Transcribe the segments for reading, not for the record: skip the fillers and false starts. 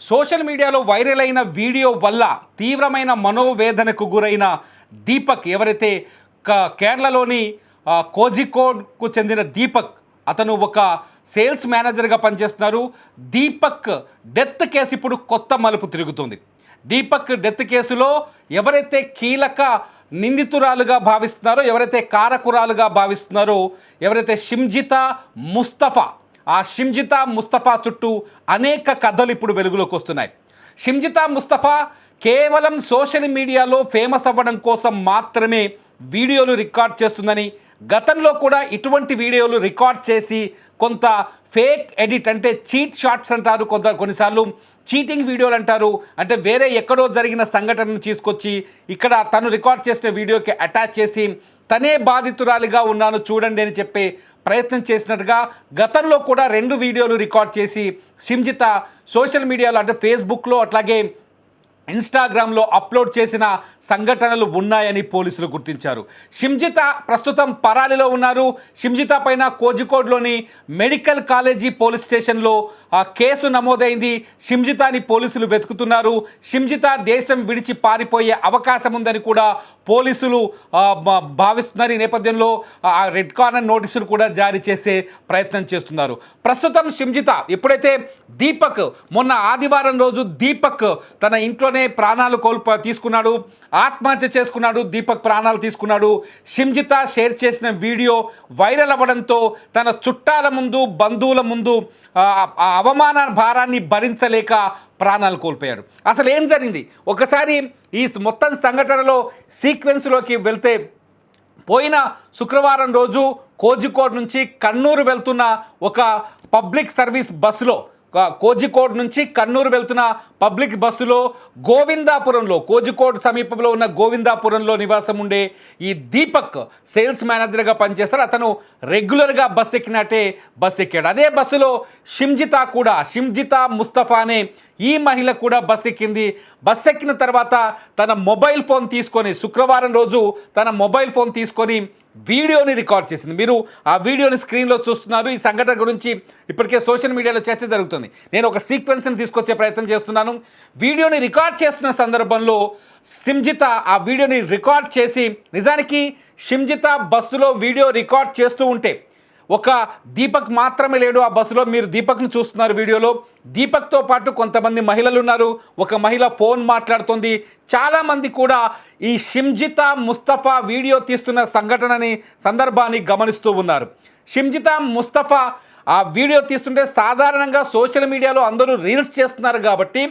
Social మీడియాలో viral అయిన video వల్ల తీవ్రమైన మనోవేదనకు గురైన దీపక్ ఎవరైతే కేరళలోని కోజికోడ్కు చెందిన దీపక్ అతను ఒక సేల్స్ మేనేజర్గా పనిచేస్తున్నారు. దీపక్ డెత్ కేసు ఇప్పుడు కొత్త మలుపు తిరుగుతుంది. దీపక్ డెత్ కేసులో ఎవరైతే కీలక నిందితురాలుగా భావిస్తున్నారో, ఎవరైతే కారకురాలుగా భావిస్తున్నారో, ఎవరైతే షిమ్జితా ముస్తఫా, ఆ షిమ్జితా ముస్తఫా చుట్టూ అనేక కథలు ఇప్పుడు వెలుగులోకి వస్తున్నాయి. షిమ్జితా ముస్తఫా కేవలం సోషల్ మీడియాలో ఫేమస్ అవ్వడం కోసం మాత్రమే వీడియోలు రికార్డ్ చేస్తుందని, గతంలో కూడా ఇటువంటి వీడియోలు రికార్డ్ చేసి కొంత ఫేక్ ఎడిట్ అంటే చీట్ షాట్స్ అంటారు, కొన్నిసార్లు చీటింగ్ వీడియోలు అంటారు, అంటే వేరే ఎక్కడో జరిగిన సంఘటనను తీసుకొచ్చి ఇక్కడ తను రికార్డ్ చేసిన వీడియోకి అటాచ్ చేసి తనే బాధితురాలిగా ఉన్నాను చూడండి అని చెప్పే ప్రయత్నం చేసినట్టుగా గతంలో కూడా 2 వీడియోలు రికార్డ్ చేసి షిమ్జితా సోషల్ మీడియాలో అంటే ఫేస్బుక్లో అట్లాగే ఇన్స్టాగ్రామ్లో అప్లోడ్ చేసిన సంఘటనలు ఉన్నాయని పోలీసులు గుర్తించారు. షిమ్జితా ప్రస్తుతం పరాలిలో ఉన్నారు. షిమ్జితా పైన కోజికోడ్లోని మెడికల్ కాలేజీ పోలీస్ స్టేషన్లో కేసు నమోదైంది. షిమ్జితాని పోలీసులు వెతుకుతున్నారు. షిమ్జితా దేశం విడిచి పారిపోయే అవకాశం ఉందని కూడా పోలీసులు భావిస్తున్నారు. ఈ నేపథ్యంలో రెడ్ కార్నర్ నోటీసులు కూడా జారీ చేసే ప్రయత్నం చేస్తున్నారు. ప్రస్తుతం షిమ్జితా ఎప్పుడైతే దీపక్ మొన్న ఆదివారం రోజు దీపక్ తన ఇంట్లోనే ప్రాణాలు తీసుకున్నాడు, ఆత్మహత్య చేసుకున్నాడు, దీపక్ ప్రాణాలు తీసుకున్నాడు. షిమ్జితా షేర్ చేసిన వీడియో వైరల్ అవ్వడంతో తన చుట్టాల ముందు, బంధువుల ముందు అవమాన భారాన్ని భరించలేక ప్రాణాలు కోల్పోయాడు. అసలు ఏం జరిగింది ఒకసారి ఈ మొత్తం సంఘటనలో సీక్వెన్స్లోకి వెళ్తే, పోయిన శుక్రవారం రోజు కోజికోడ్ నుంచి కన్నూరు వెళ్తున్న ఒక పబ్లిక్ సర్వీస్ బస్సులో, కోజికోడ్ నుంచి కన్నూరు వెళ్తున్న పబ్లిక్ బస్సులో గోవిందాపురంలో, కోజికోడ్ సమీపంలో ఉన్న గోవిందాపురంలో నివాసం ఉండే ఈ దీపక్ సేల్స్ మేనేజర్గా పనిచేస్తారు. అతను రెగ్యులర్గా బస్ ఎక్కినట్టే బస్ ఎక్కాడు. అదే బస్సులో షిమ్జితా ముస్తఫా అనే ఈ మహిళ కూడా బస్ ఎక్కింది. బస్ ఎక్కిన తర్వాత తన మొబైల్ ఫోన్ తీసుకొని, శుక్రవారం రోజు తన మొబైల్ ఫోన్ తీసుకొని వీడియోని రికార్డ్ చేసింది. మీరు ఆ వీడియోని స్క్రీన్లో చూస్తున్నారు. ఈ సంఘటన గురించి ఇప్పటికే సోషల్ మీడియాలో చర్చ జరుగుతుంది. నేను ఒక సీక్వెన్స్ని తీసుకొచ్చే ప్రయత్నం చేస్తున్నాను. వీడియోని రికార్డ్ చేస్తున్న సందర్భంలో షిమ్జితా ఆ వీడియోని రికార్డ్ చేసి, నిజానికి షిమ్జితా బస్సులో వీడియో రికార్డ్ చేస్తూ ఉంటే ఒక దీపక్ మాత్రమే లేడు ఆ బస్సులో. మీరు దీపక్ను చూస్తున్నారు వీడియోలో. దీపక్తో పాటు కొంతమంది మహిళలు ఉన్నారు. ఒక మహిళ ఫోన్ మాట్లాడుతుంది. చాలామంది కూడా ఈ షిమ్జితా ముస్తఫా వీడియో తీస్తున్న సందర్భాన్ని గమనిస్తూ ఉన్నారు. షిమ్జితా ముస్తఫా ఆ వీడియో తీస్తుంటే, సాధారణంగా సోషల్ మీడియాలో అందరూ రీల్స్ చేస్తున్నారు కాబట్టి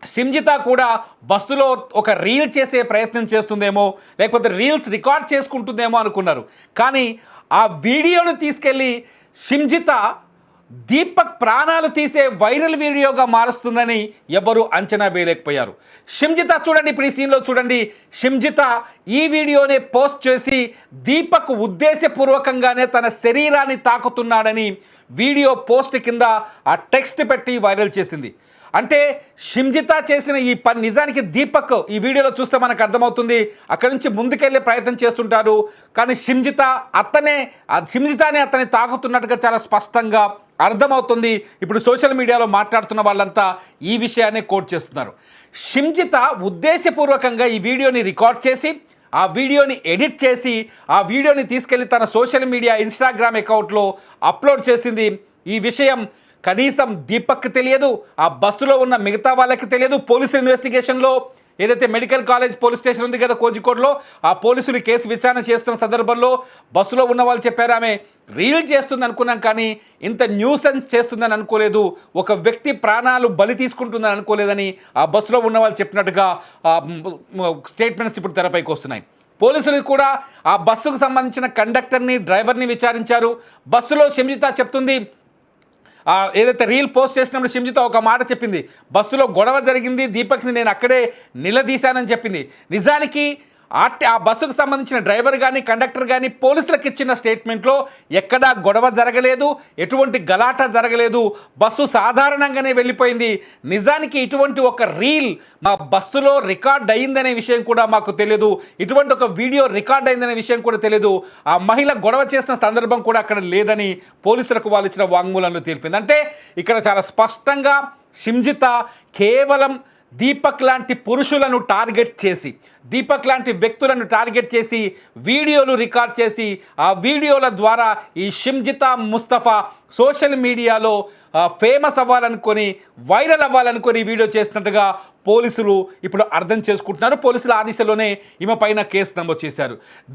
షిమ్జితా కూడా బస్సులో ఒక రీల్ చేసే ప్రయత్నం చేస్తుందేమో, లేకపోతే రీల్స్ రికార్డ్ చేసుకుంటుందేమో అనుకున్నారు. కానీ ఆ వీడియోను తీసుకెళ్ళి షిమ్జితా దీపక్ ప్రాణాలు తీసే వైరల్ వీడియోగా మారుస్తుందని ఎవరు అంచనా వేయలేకపోయారు. షిమ్జితా చూడండి, ఇప్పుడు ఈ సీన్లో చూడండి. షిమ్జితా ఈ వీడియోని పోస్ట్ చేసి దీపక్ ఉద్దేశపూర్వకంగానే తన శరీరాన్ని తాకుతున్నాడని వీడియో పోస్ట్ కింద ఆ టెక్స్ట్ పెట్టి వైరల్ చేసింది. అంటే షిమ్జితా చేసిన ఈ పని నిజానికి దీపక్ ఈ వీడియోలో చూస్తే మనకు అర్థమవుతుంది. అక్కడి నుంచి ముందుకెళ్ళే ప్రయత్నం చేస్తుంటారు, కానీ షిమ్జితానే అతన్ని తాకుతున్నట్టుగా చాలా స్పష్టంగా అర్థమవుతుంది. ఇప్పుడు సోషల్ మీడియాలో మాట్లాడుతున్న వాళ్ళంతా ఈ విషయాన్ని కోట్ చేస్తున్నారు. షిమ్జితా ఉద్దేశపూర్వకంగా ఈ వీడియోని రికార్డ్ చేసి, ఆ వీడియోని ఎడిట్ చేసి, ఆ వీడియోని తీసుకెళ్లి తన సోషల్ మీడియా ఇన్స్టాగ్రామ్ అకౌంట్లో అప్లోడ్ చేసింది. ఈ విషయం కనీసం దీపక్కి తెలియదు, ఆ బస్సులో ఉన్న మిగతా వాళ్ళకి తెలియదు. పోలీసు ఇన్వెస్టిగేషన్లో ఏదైతే మెడికల్ కాలేజ్ పోలీస్ స్టేషన్ ఉంది కదా కోజికోడ్లో, ఆ పోలీసులు కేసు విచారణ చేస్తున్న సందర్భంలో బస్సులో ఉన్న వాళ్ళు చెప్పారు ఆమె రీల్ చేస్తుంది అనుకున్నాం, కానీ ఇంత న్యూసెన్స్ చేస్తుందని అనుకోలేదు, ఒక వ్యక్తి ప్రాణాలు బలి తీసుకుంటుందని అనుకోలేదని ఆ బస్సులో ఉన్న వాళ్ళు చెప్పినట్టుగా స్టేట్మెంట్స్ ఇప్పుడు తెరపైకి వస్తున్నాయి. పోలీసులు కూడా ఆ బస్సుకు సంబంధించిన కండక్టర్ని, డ్రైవర్ని విచారించారు. బస్సులో షిమ్జితా చెప్తుంది, ఏదైతే రీల్ పోస్ట్ చేసినప్పుడు షిమ్జితా ఒక మాట చెప్పింది, బస్సులో గొడవ జరిగింది, దీపక్ని నేను అక్కడే నిలదీశానని చెప్పింది. నిజానికి ఆ బస్సుకు సంబంధించిన డ్రైవర్ కానీ కండక్టర్ కానీ పోలీసులకు ఇచ్చిన స్టేట్మెంట్లో ఎక్కడా గొడవ జరగలేదు, ఎటువంటి గలాట జరగలేదు, బస్సు సాధారణంగానే వెళ్ళిపోయింది. నిజానికి ఇటువంటి ఒక రీల్ మా బస్సులో రికార్డ్ అయిందనే విషయం కూడా మాకు తెలియదు, ఇటువంటి ఒక వీడియో రికార్డ్ అయిందనే విషయం కూడా తెలియదు, ఆ మహిళ గొడవ చేసిన సందర్భం కూడా అక్కడ లేదని పోలీసులకు వాళ్ళు ఇచ్చిన వాంగ్మూలంలో తెలిపింది. అంటే ఇక్కడ చాలా స్పష్టంగా షింజిత కేవలం దీపక్ లాంటి పురుషులను టార్గెట్ చేసి, దీపక్ లాంటి వ్యక్తులను టార్గెట్ చేసి వీడియోలు రికార్డ్ చేసి, ఆ వీడియోల ద్వారా ఈ షింజిత ముస్తఫా సోషల్ మీడియాలో ఫేమస్ అవ్వాలనుకొని, వైరల్ అవ్వాలనుకొని వీడియో చేసినట్టుగా పోలీసులు ఇప్పుడు అర్థం చేసుకుంటున్నారు. పోలీసుల ఆదేశాల్లోనే ఈమె పైన కేసు నమోదు చేశారు.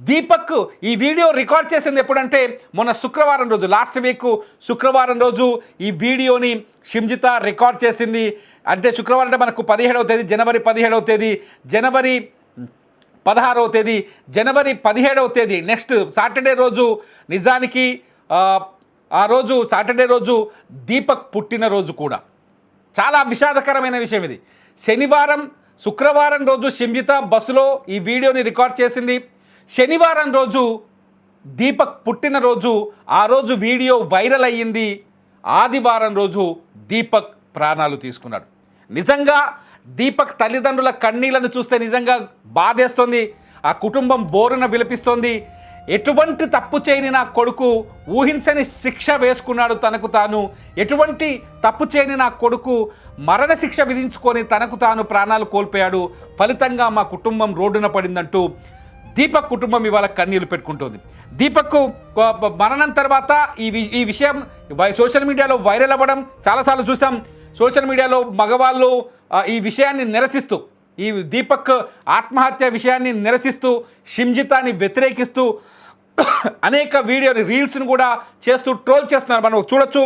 దీపక్ ఈ వీడియో రికార్డ్ చేసింది ఎప్పుడంటే మొన్న శుక్రవారం రోజు, లాస్ట్ వీక్ శుక్రవారం రోజు ఈ వీడియోని షింజిత రికార్డ్ చేసింది. అంటే శుక్రవారం అంటే మనకు 17వ తేదీ, జనవరి 17వ తేదీ, జనవరి 16వ తేదీ, జనవరి 17వ తేదీ నెక్స్ట్ సాటర్డే రోజు, నిజానికి ఆ రోజు సాటర్డే రోజు దీపక్ పుట్టినరోజు కూడా. చాలా విషాదకరమైన విషయం ఇది. శుక్రవారం రోజు షింజిత బస్సులో ఈ వీడియోని రికార్డ్ చేసింది. శనివారం రోజు దీపక్ పుట్టినరోజు, ఆ రోజు వీడియో వైరల్ అయ్యింది. ఆదివారం రోజు దీపక్ ప్రాణాలు తీసుకున్నాడు. నిజంగా దీపక్ తల్లిదండ్రుల కన్నీళ్లను చూస్తే నిజంగా బాధేస్తుంది. ఆ కుటుంబం బోరున విలపిస్తోంది. ఎటువంటి తప్పు చేయని నా కొడుకు ఊహించని శిక్ష వేసుకున్నాడు తనకు తాను. ఎటువంటి తప్పు చేయని నా కొడుకు మరణ శిక్ష విధించుకొని తనకు తాను ప్రాణాలు కోల్పోయాడు. ఫలితంగా మా కుటుంబం రోడ్డున పడిందంటూ దీపక్ కుటుంబం ఇవాళ కన్నీళ్లు పెట్టుకుంటుంది. దీపక్ మరణం తర్వాత ఈ విషయం సోషల్ మీడియాలో వైరల్ అవ్వడం చాలాసార్లు చూసాం. సోషల్ మీడియాలో మగవాళ్ళు ఈ విషయాన్ని నిరసిస్తూ, ఈ దీపక్ ఆత్మహత్య విషయాన్ని నిరసిస్తూ, షింజితాని వ్యతిరేకిస్తూ అనేక రీల్స్ను కూడా చేస్తూ ట్రోల్ చేస్తున్నారు. మనం చూడొచ్చు,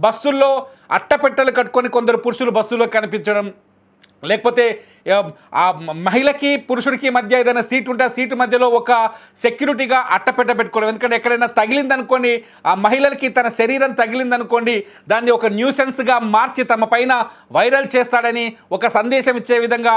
బస్సుల్లో అట్టపెట్టెలు కట్టుకొని కొందరు పురుషులు బస్సుల్లో కనిపించడం, లేకపోతే ఆ మహిళకి పురుషుడికి మధ్య ఏదైనా సీట్ ఉంటే ఆ సీటు మధ్యలో ఒక సెక్యూరిటీగా అట్టపెట్ట పెట్టుకోవడం. ఎందుకంటే ఎక్కడైనా తగిలిందనుకోండి, ఆ మహిళలకి తన శరీరం తగిలిందనుకోండి, దాన్ని ఒక న్యూసెన్స్గా మార్చి తమ పైన వైరల్ చేస్తాడని ఒక సందేశం ఇచ్చే విధంగా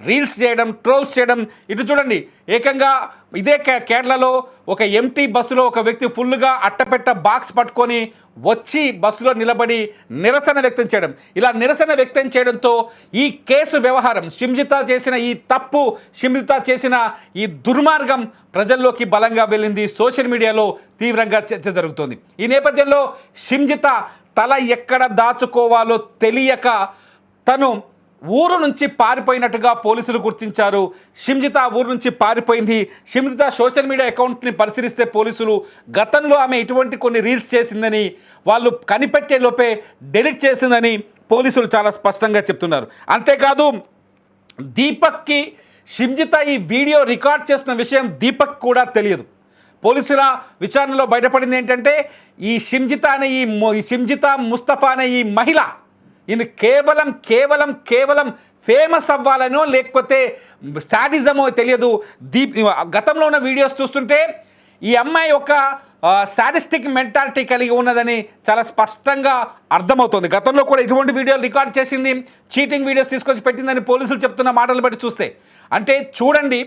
రీల్స్ చేయడం, ట్రోల్స్ చేయడం. ఇటు చూడండి, ఏకంగా ఇదే కేరళలో ఒక ఎంటీ బస్సులో ఒక వ్యక్తి ఫుల్గా అట్టపెట్ట బాక్స్ పట్టుకొని వచ్చి బస్సులో నిలబడి నిరసన వ్యక్తం చేయడం. ఇలా నిరసన వ్యక్తం చేయడంతో ఈ కేసు వ్యవహారం, షింజిత చేసిన ఈ తప్పు, షింజిత చేసిన ఈ దుర్మార్గం ప్రజల్లోకి బలంగా వెళ్ళింది. సోషల్ మీడియాలో తీవ్రంగా చర్చ జరుగుతోంది. ఈ నేపథ్యంలో షింజిత తల ఎక్కడ దాచుకోవాలో తెలియక తను ఊరు నుంచి పారిపోయినట్టుగా పోలీసులు గుర్తించారు. షింజిత ఊరు నుంచి పారిపోయింది. షింజిత సోషల్ మీడియా అకౌంట్ని పరిశీలిస్తే పోలీసులు గతంలో ఆమె ఇటువంటి కొన్ని రీల్స్ చేసిందని, వాళ్ళు కనిపెట్టే లోపే డెలీట్ చేసిందని పోలీసులు చాలా స్పష్టంగా చెప్తున్నారు. అంతేకాదు, దీపక్కి షింజిత ఈ వీడియో రికార్డ్ చేసిన విషయం దీపక్ కూడా తెలియదు. పోలీసుల విచారణలో బయటపడింది ఏంటంటే, ఈ షింజిత అనే ఈ షింజిత ముస్తఫా అనే ఈ మహిళ ఈయన కేవలం ఫేమస్ అవ్వాలనో లేకపోతే శాడిజమో తెలియదు. గతంలో ఉన్న వీడియోస్ చూస్తుంటే ఈ అమ్మాయి ఒక శాడిస్టిక్ మెంటాలిటీ కలిగి ఉన్నదని చాలా స్పష్టంగా అర్థమవుతుంది. గతంలో కూడా ఇటువంటి వీడియోలు రికార్డ్ చేసింది, చీటింగ్ వీడియోస్ తీసుకొచ్చి పెట్టిందని పోలీసులు చెప్తున్న మాటలు బట్టి చూస్తే. అంటే చూడండి,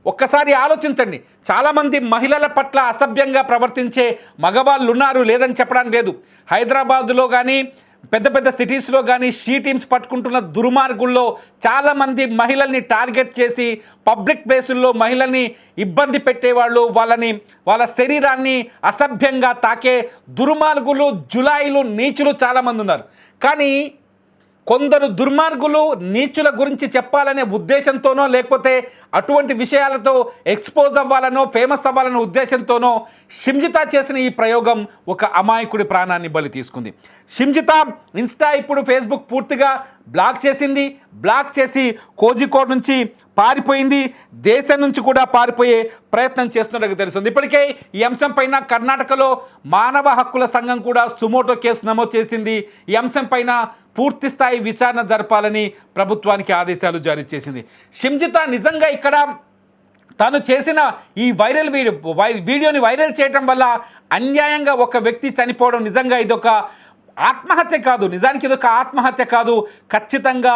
ఒక్కసారి ఆలోచించండి. చాలామంది మహిళల పట్ల అసభ్యంగా ప్రవర్తించే మగవాళ్ళు ఉన్నారు, లేదని చెప్పడానికి లేదు. హైదరాబాదులో కానీ పెద్ద పెద్ద సిటీస్లో కానీ షీ టీమ్స్ పట్టుకుంటున్న దుర్మార్గుల్లో చాలామంది మహిళల్ని టార్గెట్ చేసి పబ్లిక్ ప్లేసుల్లో మహిళల్ని ఇబ్బంది పెట్టేవాళ్ళు, వాళ్ళ శరీరాన్ని అసభ్యంగా తాకే దుర్మార్గులు, జులాయిలు, నీచులు చాలామంది ఉన్నారు. కానీ కొందరు దుర్మార్గులు నీచుల గురించి చెప్పాలనే ఉద్దేశంతోనో లేకపోతే అటువంటి విషయాలతో ఎక్స్పోజ్ అవ్వాలనో ఫేమస్ అవ్వాలనే ఉద్దేశంతోనో షింజిత చేసిన ఈ ప్రయోగం ఒక అమాయకుడి ప్రాణాన్ని బలి తీసుకుంది. షింజిత ఇన్స్టా, ఇప్పుడు ఫేస్బుక్ పూర్తిగా బ్లాక్ చేసింది. బ్లాక్ చేసి కోజికోడ్ నుంచి పారిపోయింది. దేశం నుంచి కూడా పారిపోయే ప్రయత్నం చేస్తున్నట్టు తెలుస్తుంది. ఇప్పటికే ఈ అంశం పైన కర్ణాటకలో మానవ హక్కుల సంఘం కూడా సుమోటో కేసు నమోదు చేసింది. ఈ అంశం పైన పూర్తి స్థాయి విచారణ జరపాలని ప్రభుత్వానికి ఆదేశాలు జారీ చేసింది. షింజిత నిజంగా ఇక్కడ తాను చేసిన ఈ వీడియోని వైరల్ చేయటం వల్ల అన్యాయంగా ఒక వ్యక్తి చనిపోవడం నిజంగా ఇదొక ఆత్మహత్య కాదు. నిజానికి ఇదొక ఆత్మహత్య కాదు, ఖచ్చితంగా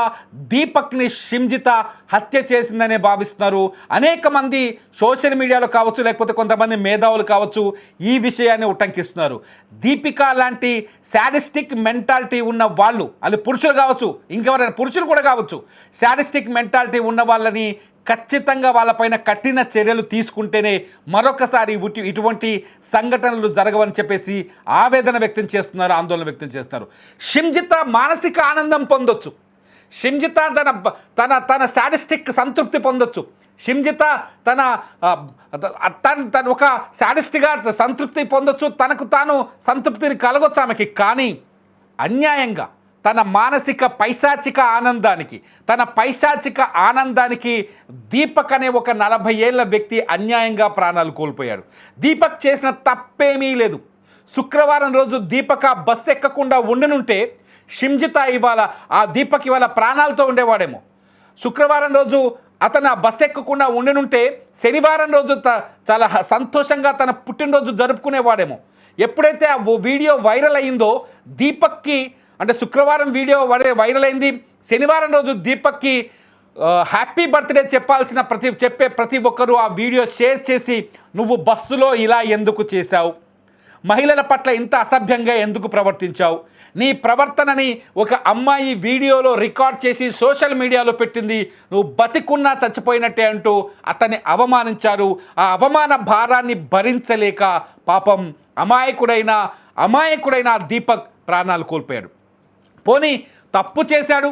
దీపక్ని షింజిత హత్య చేసిందనే భావిస్తున్నారు అనేక మంది. సోషల్ మీడియాలో కావచ్చు, లేకపోతే కొంతమంది మేధావులు కావచ్చు, ఈ విషయాన్ని ఉటంకిస్తున్నారు. దీపిక లాంటి శాడిస్టిక్ మెంటాలిటీ ఉన్న వాళ్ళు, అది పురుషులు కావచ్చు, ఇంకెవరైనా పురుషులు కూడా కావచ్చు, శాడిస్టిక్ మెంటాలిటీ ఉన్న వాళ్ళని ఖచ్చితంగా వాళ్ళపైన కఠిన చర్యలు తీసుకుంటేనే మరొకసారి ఇటువంటి సంఘటనలు జరగవని చెప్పేసి ఆవేదన వ్యక్తం చేస్తున్నారు, ఆందోళన వ్యక్తం చేస్తున్నారు. షింజిత మానసిక ఆనందం పొందొచ్చు, షింజిత తన తన సాడిస్టిక్ సంతృప్తి పొందొచ్చు. షింజిత తన తన ఒక సాడిస్ట్గా సంతృప్తి పొందొచ్చు, తనకు తాను సంతృప్తిని కలగొచ్చు ఆమెకి. కానీ అన్యాయంగా తన మానసిక పైశాచిక ఆనందానికి దీపక్ అనే ఒక 40 ఏళ్ల వ్యక్తి అన్యాయంగా ప్రాణాలు కోల్పోయాడు. దీపక్ చేసిన తప్పేమీ లేదు. శుక్రవారం రోజు దీపక్ ఆ బస్సు ఎక్కకుండా ఉండనుంటే షింజిత ఆ దీపక్ ఇవాళ ప్రాణాలతో ఉండేవాడేమో. శుక్రవారం రోజు అతను ఆ బస్సు ఎక్కకుండా ఉండనుంటే శనివారం రోజు చాలా సంతోషంగా తన పుట్టినరోజు జరుపుకునేవాడేమో. ఎప్పుడైతే ఆ వీడియో వైరల్ అయిందో దీపక్కి, అంటే శుక్రవారం వీడియో వైరల్ అయింది, శనివారం రోజు దీపక్కి హ్యాపీ బర్త్డే చెప్పే ప్రతి ఒక్కరూ ఆ వీడియో షేర్ చేసి, నువ్వు బస్సులో ఇలా ఎందుకు చేశావు, మహిళల పట్ల ఇంత అసభ్యంగా ఎందుకు ప్రవర్తించావు, నీ ప్రవర్తనని ఒక అమ్మాయి వీడియోలో రికార్డ్ చేసి సోషల్ మీడియాలో పెట్టింది, నువ్వు బతికున్నా చచ్చిపోయినట్టే అంటూ అతన్ని అవమానించారు. ఆ అవమాన భారాన్ని భరించలేక పాపం అమాయకుడైన దీపక్ ప్రాణాలు కోల్పోయాడు. పోనీ తప్పు చేశాడు,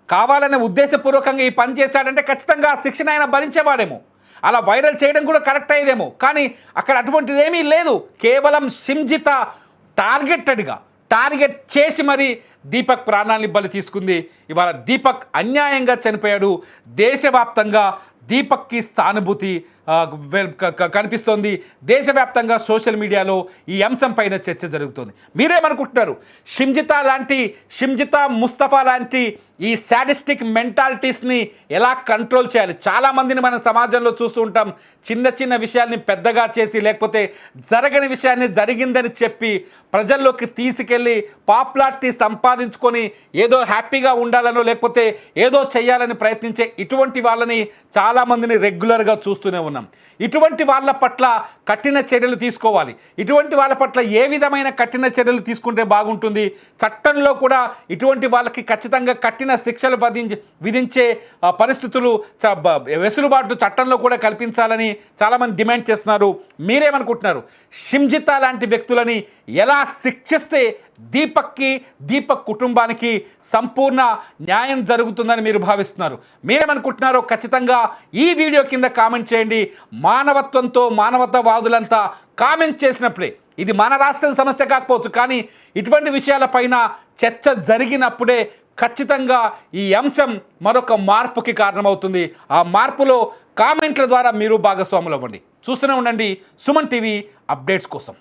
కావాలనే ఉద్దేశపూర్వకంగా ఈ పని చేశాడంటే ఖచ్చితంగా శిక్షణ ఆయన భరించేవాడేమో, అలా వైరల్ చేయడం కూడా కరెక్ట్ అయ్యేదేమో. కానీ అక్కడ అటువంటిది ఏమీ లేదు. కేవలం షింజిత టార్గెట్ చేసి మరి దీపక్ ప్రాణాన్ని బలి తీసుకుంది. ఇవాళ దీపక్ అన్యాయంగా చనిపోయాడు. దేశవ్యాప్తంగా దీపక్కి సానుభూతి కనిపిస్తోంది. దేశవ్యాప్తంగా సోషల్ మీడియాలో ఈ అంశం పైన చర్చ జరుగుతుంది. మీరేమనుకుంటున్నారు? షింజిత ముస్తఫా లాంటి ఈ సాడిస్టిక్ మెంటాలిటీస్ని ఎలా కంట్రోల్ చేయాలి? చాలామందిని మనం సమాజంలో చూస్తూ ఉంటాం, చిన్న విషయాల్ని పెద్దగా చేసి, లేకపోతే జరగని విషయాన్ని జరిగిందని చెప్పి ప్రజల్లోకి తీసుకెళ్ళి పాపులారిటీ సంపాదించుకొని ఏదో హ్యాపీగా ఉండాలనో లేకపోతే ఏదో చేయాలని ప్రయత్నించే ఇటువంటి వాళ్ళని చాలామందిని రెగ్యులర్గా చూస్తూనే ఉన్నాం. ఇటువంటి వాళ్ళ పట్ల కఠిన చర్యలు తీసుకోవాలి. ఇటువంటి వాళ్ళ పట్ల ఏ విధమైన కఠిన చర్యలు తీసుకుంటే బాగుంటుంది? చట్టంలో కూడా ఇటువంటి వాళ్ళకి ఖచ్చితంగా కఠిన శిక్షలు విధించే పరిస్థితులు వెసులుబాటు చట్టంలో కూడా కల్పించాలని చాలామంది డిమాండ్ చేస్తున్నారు. మీరేమనుకుంటున్నారు? షింజిత లాంటి వ్యక్తులని ఎలా శిక్షిస్తే దీపక్ కుటుంబానికి సంపూర్ణ న్యాయం జరుగుతుందని మీరు భావిస్తున్నారు? మీరేమనుకుంటున్నారో ఖచ్చితంగా ఈ వీడియో కింద కామెంట్ చేయండి. మానవతావాదులంతా కామెంట్ చేసినప్పుడే, ఇది మన రాష్ట్రం సమస్య కాకపోవచ్చు, కానీ ఇటువంటి విషయాలపైన చర్చ జరిగినప్పుడే ఖచ్చితంగా ఈ అంశం మరొక మార్పుకి కారణమవుతుంది. ఆ మార్పులో కామెంట్ల ద్వారా మీరు భాగస్వాములు అవ్వండి. చూస్తూనే ఉండండి సుమన్ టీవీ అప్డేట్స్ కోసం.